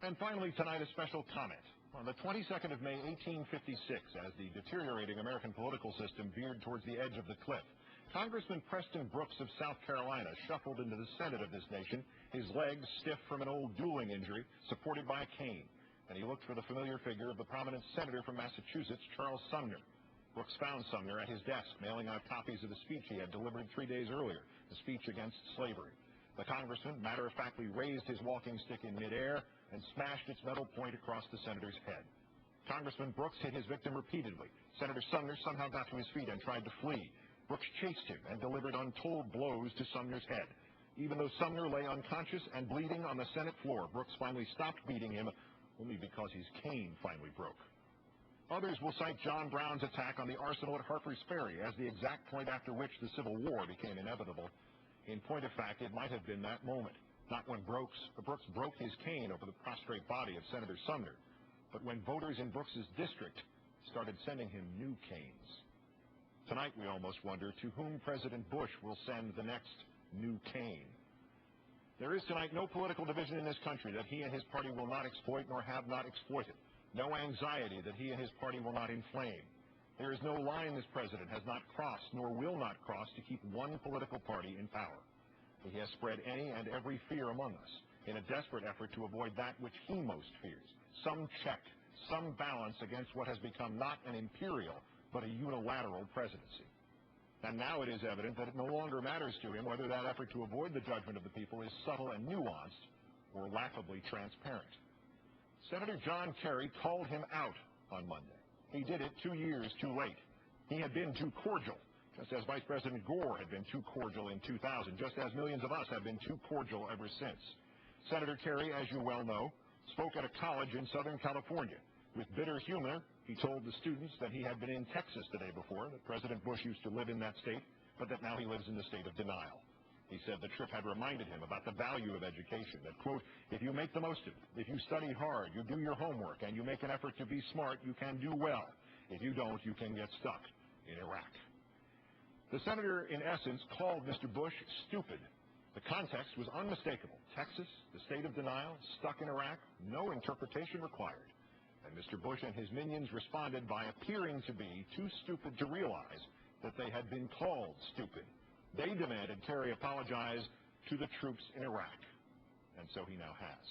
And finally tonight, a special comment. On the 22nd of May, 1856, as the deteriorating American political system veered towards the edge of the cliff, Congressman Preston Brooks of South Carolina shuffled into the Senate of this nation, his legs stiff from an old dueling injury, supported by a cane. And he looked for the familiar figure of the prominent senator from Massachusetts, Charles Sumner. Brooks found Sumner at his desk, mailing out copies of the speech he had delivered 3 days earlier, the speech against slavery. The congressman matter-of-factly raised his walking stick in midair and smashed its metal point across the senator's head. Congressman Brooks hit his victim repeatedly. Senator Sumner somehow got to his feet and tried to flee. Brooks chased him and delivered untold blows to Sumner's head. Even though Sumner lay unconscious and bleeding on the Senate floor, Brooks finally stopped beating him only because his cane finally broke. Others will cite John Brown's attack on the arsenal at Harper's Ferry as the exact point after which the Civil War became inevitable. In point of fact, it might have been that moment. Not when Brooks broke his cane over the prostrate body of Senator Sumner, but when voters in Brooks's district started sending him new canes. Tonight we almost wonder to whom President Bush will send the next new cane. There is tonight no political division in this country that he and his party will not exploit nor have not exploited. No anxiety that he and his party will not inflame. There is no line this president has not crossed nor will not cross to keep one political party in power. He has spread any and every fear among us in a desperate effort to avoid that which he most fears, some check, some balance against what has become not an imperial but a unilateral presidency. And now it is evident that it no longer matters to him whether that effort to avoid the judgment of the people is subtle and nuanced or laughably transparent. Senator John Kerry called him out on Monday. He did it 2 years too late. He had been too cordial, just as Vice President Gore had been too cordial in 2000, just as millions of us have been too cordial ever since. Senator Kerry, as you well know, spoke at a college in Southern California. With bitter humor, he told the students that he had been in Texas the day before, that President Bush used to live in that state, but that now he lives in the state of denial. He said the trip had reminded him about the value of education, that, quote, if you make the most of it, if you study hard, you do your homework, and you make an effort to be smart, you can do well. If you don't, you can get stuck in Iraq. The senator, in essence, called Mr. Bush stupid. The context was unmistakable. Texas, the state of denial, stuck in Iraq, no interpretation required. And Mr. Bush and his minions responded by appearing to be too stupid to realize that they had been called stupid. They demanded Kerry apologize to the troops in Iraq, and so he now has.